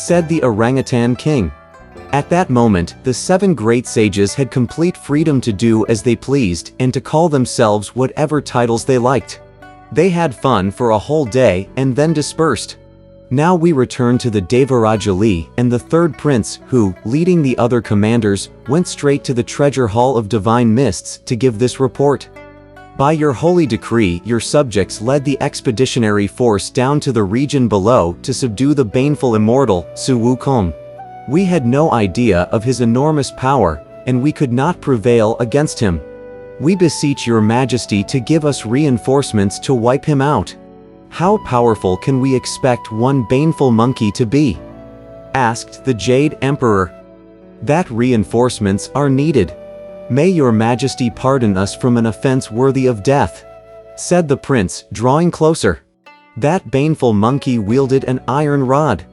said the orangutan king. At that moment, the 7 great sages had complete freedom to do as they pleased and to call themselves whatever titles they liked. They had fun for a whole day and then dispersed. Now we return to the Devarajali and the third prince who, leading the other commanders, went straight to the treasure hall of divine mists to give this report. By your holy decree, your subjects led the expeditionary force down to the region below to subdue the baneful immortal, Su Wukong. We had no idea of his enormous power, and we could not prevail against him. We beseech your majesty to give us reinforcements to wipe him out. How powerful can we expect one baneful monkey to be? Asked the Jade Emperor. That reinforcements are needed. May your majesty pardon us from an offense worthy of death, said the prince, drawing closer. That baneful monkey wielded an iron rod.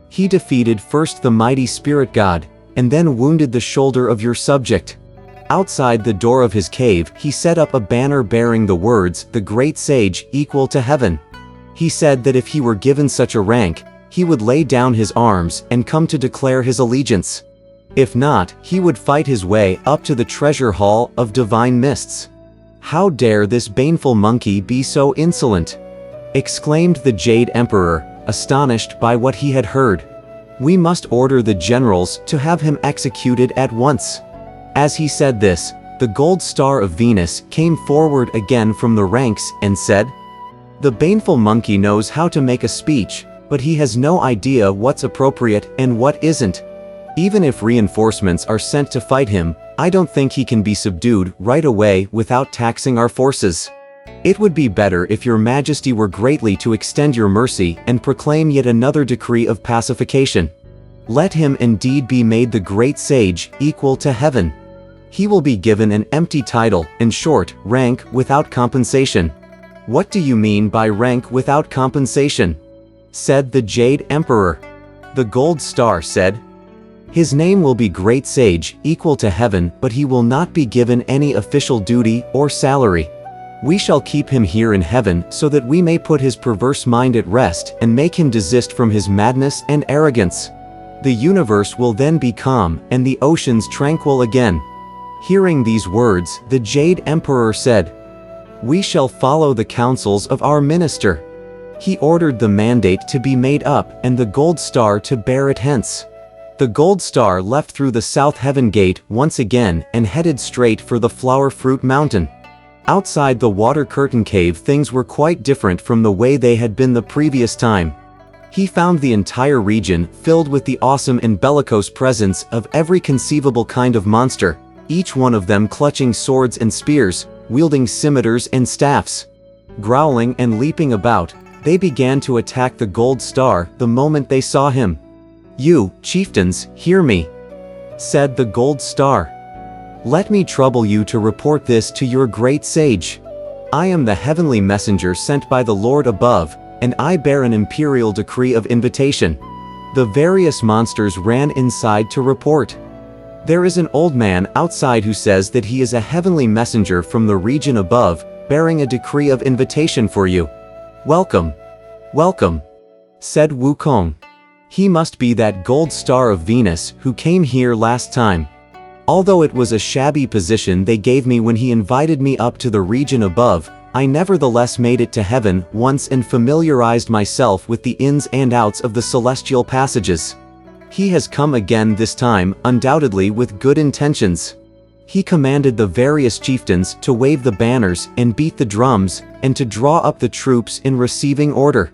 He defeated first the mighty spirit god, and then wounded the shoulder of your subject. Outside the door of his cave, he set up a banner bearing the words, "The Great Sage, equal to heaven." He said that if he were given such a rank, he would lay down his arms and come to declare his allegiance. If not, he would fight his way up to the treasure hall of divine mists. How dare this baneful monkey be so insolent? Exclaimed the Jade Emperor, astonished by what he had heard. We must order the generals to have him executed at once. As he said this, the gold star of Venus came forward again from the ranks and said, "The baneful monkey knows how to make a speech, but he has no idea what's appropriate and what isn't. Even if reinforcements are sent to fight him, I don't think he can be subdued right away without taxing our forces. It would be better if your majesty were greatly to extend your mercy and proclaim yet another decree of pacification. Let him indeed be made the great sage, equal to heaven. He will be given an empty title, in short, rank without compensation." "What do you mean by rank without compensation?" said the Jade Emperor. The gold star said, "His name will be Great Sage, equal to heaven, but he will not be given any official duty or salary. We shall keep him here in heaven so that we may put his perverse mind at rest and make him desist from his madness and arrogance. The universe will then be calm and the oceans tranquil again." Hearing these words, the Jade Emperor said, "We shall follow the counsels of our minister." He ordered the mandate to be made up and the gold star to bear it hence. The gold star left through the south heaven gate once again and headed straight for the flower fruit mountain. Outside the water curtain cave, things were quite different from the way they had been the previous time. He found the entire region filled with the awesome and bellicose presence of every conceivable kind of monster, each one of them clutching swords and spears, wielding scimitars and staffs. Growling and leaping about, they began to attack the gold star the moment they saw him. "You, chieftains, hear me," said the gold star. "Let me trouble you to report this to your great sage. I am the heavenly messenger sent by the Lord above, and I bear an imperial decree of invitation." The various monsters ran inside to report. "There is an old man outside who says that he is a heavenly messenger from the region above, bearing a decree of invitation for you. Welcome. Welcome," said Wukong. "He must be that gold star of Venus who came here last time. Although it was a shabby position they gave me when he invited me up to the region above, I nevertheless made it to heaven once and familiarized myself with the ins and outs of the celestial passages. He has come again this time, undoubtedly with good intentions." He commanded the various chieftains to wave the banners and beat the drums, and to draw up the troops in receiving order.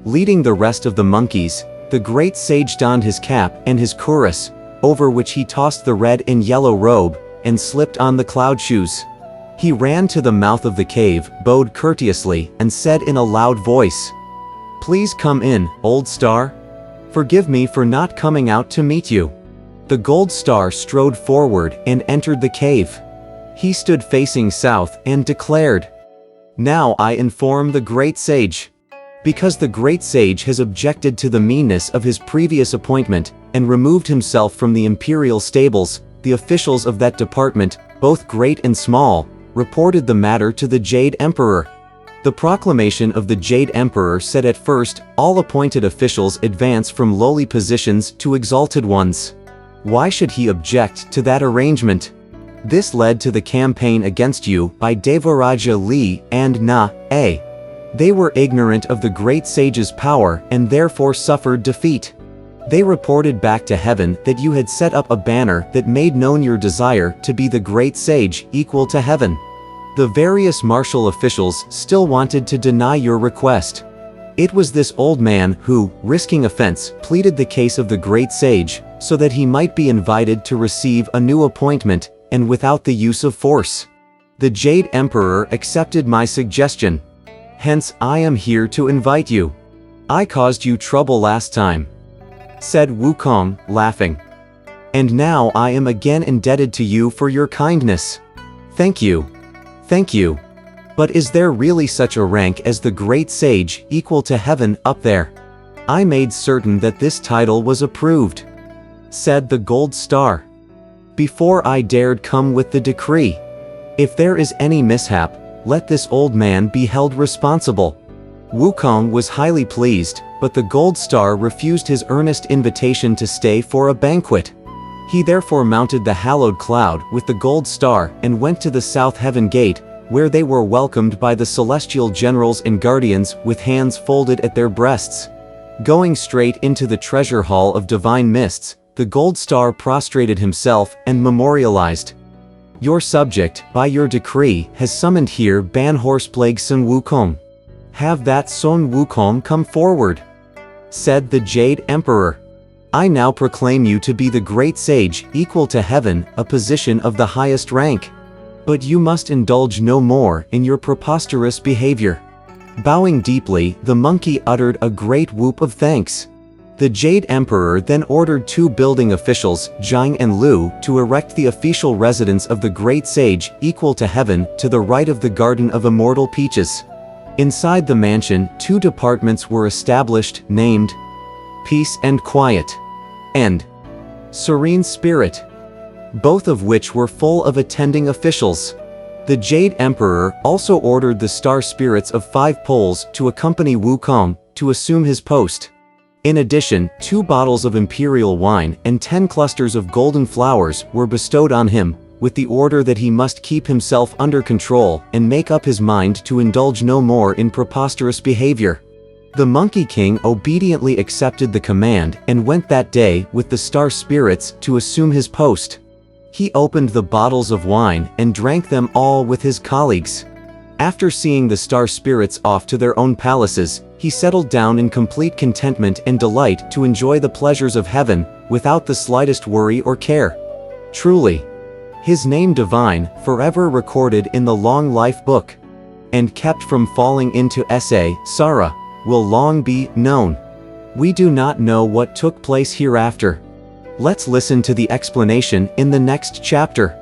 Leading the rest of the monkeys, the great sage donned his cap and his cuirass, over which he tossed the red and yellow robe, and slipped on the cloud shoes. He ran to the mouth of the cave, bowed courteously, and said in a loud voice, "Please come in, old star. Forgive me for not coming out to meet you." The gold star strode forward and entered the cave. He stood facing south and declared, "Now I inform the great sage. Because the great sage has objected to the meanness of his previous appointment and removed himself from the imperial stables, the officials of that department, both great and small, reported the matter to the Jade Emperor. The proclamation of the Jade Emperor said at first, all appointed officials advance from lowly positions to exalted ones. Why should he object to that arrangement? This led to the campaign against you by Devaraja Li and Na-A. They were ignorant of the great sage's power and therefore suffered defeat. They reported back to heaven that you had set up a banner that made known your desire to be the great sage equal to heaven. The various martial officials still wanted to deny your request. It was this old man who, risking offense, pleaded the case of the great sage, so that he might be invited to receive a new appointment, and without the use of force. The Jade Emperor accepted my suggestion. Hence I am here to invite you. I caused you trouble last time," said Wukong, laughing. "And now I am again indebted to you for your kindness. Thank you. Thank you. But is there really such a rank as the great sage equal to heaven up there? I made certain that this title was approved," said the Gold Star, "before I dared come with the decree. If there is any mishap, let this old man be held responsible." Wukong was highly pleased, but the Gold Star refused his earnest invitation to stay for a banquet. He therefore mounted the hallowed cloud with the Gold Star and went to the South Heaven Gate, where they were welcomed by the celestial generals and guardians with hands folded at their breasts. Going straight into the treasure hall of divine mists, the Gold Star prostrated himself and memorialized. "Your subject, by your decree, has summoned here Ban Horseplague Sun Wukong. Have that Sun Wukong come forward," said the Jade Emperor. "I now proclaim you to be the great sage equal to heaven, a position of the highest rank. But you must indulge no more in your preposterous behavior." Bowing deeply, the monkey uttered a great whoop of thanks. The Jade Emperor then ordered 2 building officials, Jiang and Lu, to erect the official residence of the great sage equal to heaven to the right of the Garden of Immortal Peaches. Inside the mansion, 2 departments were established, named Peace and Quiet and Serene Spirit, both of which were full of attending officials. The Jade Emperor also ordered the star spirits of 5 poles to accompany Wukong to assume his post. In addition, 2 bottles of imperial wine and 10 clusters of golden flowers were bestowed on him, with the order that he must keep himself under control and make up his mind to indulge no more in preposterous behavior. The Monkey King obediently accepted the command and went that day with the star spirits to assume his post. He opened the bottles of wine and drank them all with his colleagues. After seeing the star spirits off to their own palaces, he settled down in complete contentment and delight to enjoy the pleasures of heaven without the slightest worry or care. Truly, his name divine, forever recorded in the long life book, and kept from falling into Sara, will long be known. We do not know what took place hereafter. Let's listen to the explanation in the next chapter.